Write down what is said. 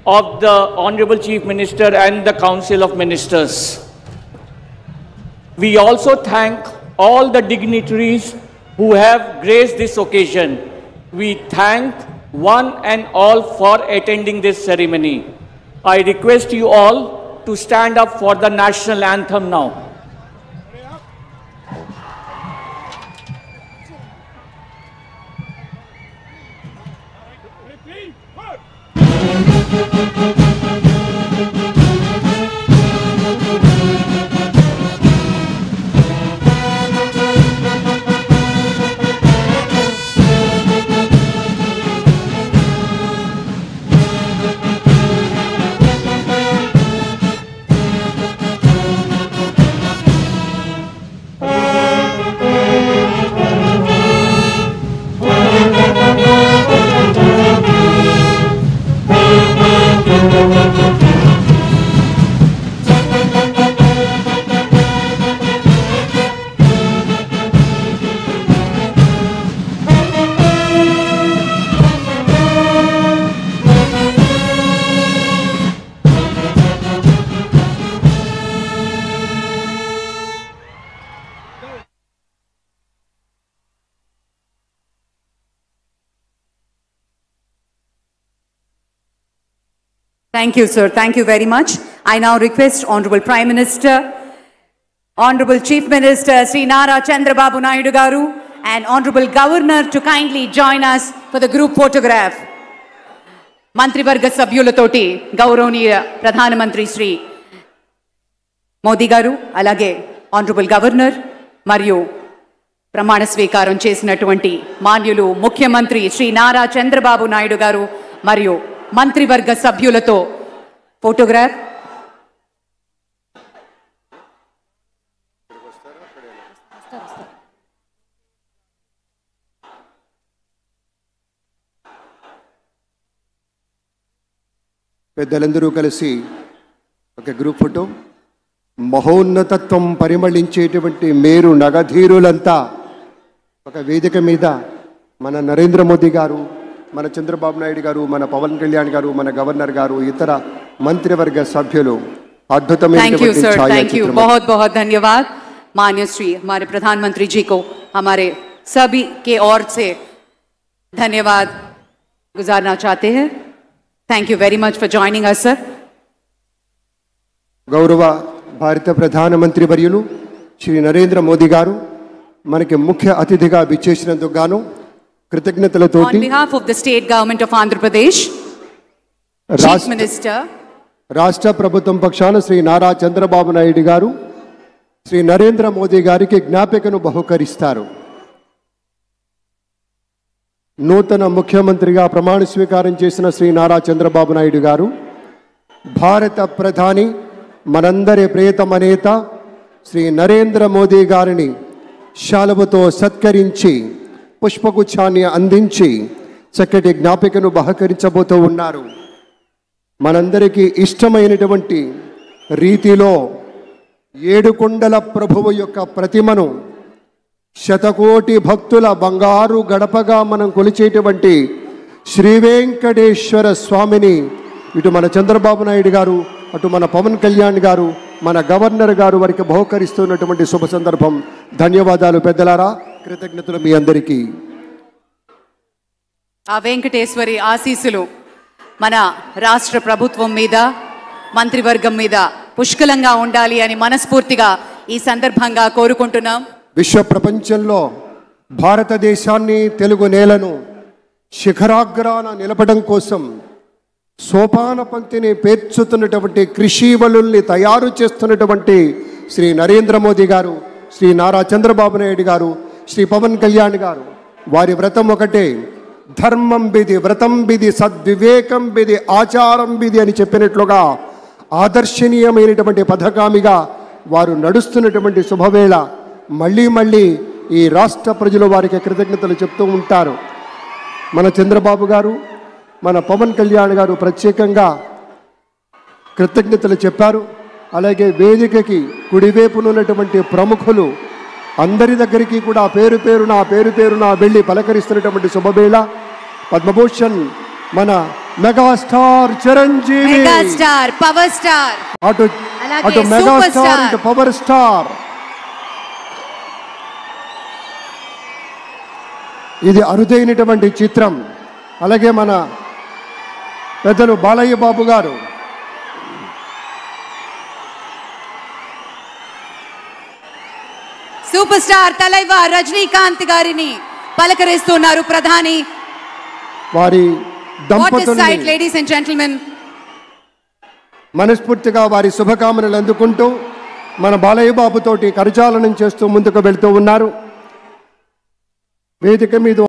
of the Honorable Chief Minister and the Council of Ministers. We also thank all the dignitaries who have graced this occasion. We thank one and all for attending this ceremony. I request you all to stand up for the national anthem now. Thank you, sir. Thank you very much. I now request Honorable Prime Minister, Honorable Chief Minister Sri Nara Chandrababu Naidu Garu and Honorable Governor to kindly join us for the group photograph. Mantrivarga Sabhyulatoti, Gauroniya Pradhana Mantri Sri Modi Garu, alage Honorable Governor, Mariyu Pramana Swekaram chesinatuvanti Manyulu Mukhyamantri Sri Nara Chandrababu Naidu Garu, Mariyu మంత్రివర్గ సభ్యులతో photograph. పెద్దలందరూ కలిసి ఒక group photo. మహోన్నతత్వం పరిమళించేటువంటి మేరు నగధీరులంతా ఒక వేదిక మీద మన నరేంద్ర మోదీ గారు, మన చంద్రబాబు నాయుడు గారు, మన పవన్ కళ్యాణ్ గారు, మన గవర్నర్ గారు, ఇతర మంత్రివర్గ సభ్యులు అద్భుతమైనటువంటి ఛాయాచిత్రం. बहुत बहुत धन्यवाद माननीय श्री हमारे प्रधानमंत्री जी को हमारे सभी के ओर से धन्यवाद गुजारना चाहते हैं. Thank you very much for joining us, sir. గౌరవ భారత ప్రధానమంత్రి వర్యులు శ్రీ నరేంద్ర మోదీ గారు మనకి ముఖ్య అతిథిగా విచ్చేసినందుకు గాను కృతజ్ఞతలతోటి On behalf of the state government of Andhra Pradesh, Chief Minister, రాష్ట్ర ప్రభుత్వం పక్షాన శ్రీ నారా చంద్రబాబు నాయుడు గారు శ్రీ నరేంద్ర మోదీ గారికి జ్ఞాపికను బహుకరిస్తారు. నూతన ముఖ్యమంత్రిగా ప్రమాణ స్వీకారం చేసిన శ్రీ నారా చంద్రబాబు నాయుడు గారు భారత ప్రధాని మనందరి ప్రియతమ నేత శ్రీ నరేంద్ర మోదీ గారిని శాలువతో సత్కరించి పుష్పగుచ్ఛాన్ని అందించి చక్కటి జ్ఞాపికను బహకరించబోతూ ఉన్నారు. మనందరికీ ఇష్టమైనటువంటి రీతిలో ఏడుకొండల ప్రభువు యొక్క ప్రతిమను శతకోటి భక్తుల బంగారు గడపగా మనం కొలిచేటువంటి శ్రీ వెంకటేశ్వర స్వామిని ఇటు మన చంద్రబాబు నాయుడు గారు, అటు మన పవన్ కళ్యాణ్ గారు, మన గవర్నర్ గారు వారికి బహుకరిస్తున్నటువంటి శుభ సందర్భం. ధన్యవాదాలు పెద్దలారా, కృతజ్ఞతలు మీ అందరికీ. ఆ వెంకటేశ్వరి ఆశీస్సులు మన రాష్ట్ర ప్రభుత్వం మీద, మంత్రివర్గం మీద పుష్కలంగా ఉండాలి అని మనస్ఫూర్తిగా ఈ సందర్భంగా కోరుకుంటున్నాం. విశ్వ ప్రపంచంలో భారతదేశాన్ని, తెలుగు నేలను శిఖరాగ్రాన నిలపడం కోసం సోపాన పంక్తిని పేర్చుతున్నటువంటి కృషివలుల్ని తయారు చేస్తున్నటువంటి శ్రీ నరేంద్ర మోదీ గారు, శ్రీ నారా చంద్రబాబు నాయుడు గారు, శ్రీ పవన్ కళ్యాణ్ గారు, వారి వ్రతం ఒకటే, ధర్మం బిది, వ్రతం బిది, సద్వివేకం బిది, ఆచారం బిది అని చెప్పినట్లుగా ఆదర్శనీయమైనటువంటి పథకామిగా వారు నడుస్తున్నటువంటి శుభవేళ మళ్ళీ మళ్ళీ ఈ రాష్ట్ర ప్రజలు వారికి కృతజ్ఞతలు చెప్తూ ఉంటారు. మన చంద్రబాబు గారు, మన పవన్ కళ్యాణ్ గారు ప్రత్యేకంగా కృతజ్ఞతలు చెప్పారు. అలాగే వేదికకి కుడివైపునున్నటువంటి ప్రముఖులు అందరి దగ్గరికి కూడా పేరు పేరున వెళ్ళి పలకరిస్తున్నటువంటి శుభవేళ. పద్మభూషణ్ మన megastar Chiranjeevi, megastar power star, అటు మెగాస్టార్ ఇటు పవర్ స్టార్. ఇది అరుదైనటువంటి చిత్రం. అలాగే మన పెద్దలు బాలయ్య బాబు గారు సూపర్ స్టార్ తలైవర్ రజనీకాంత్ గారిని పలకరిస్తున్నారు ప్రధాని. వారి దంపతుల్ని లేడీస్ అండ్ జెంటిల్మెన్ మనస్ఫూర్తిగా వారి శుభకామనలు అందుకుంటూ మన బాలయ్య బాబుతోటి కరచాలనం చేస్తూ ముందుకు వెళ్తూ ఉన్నారు. వేదిక మీద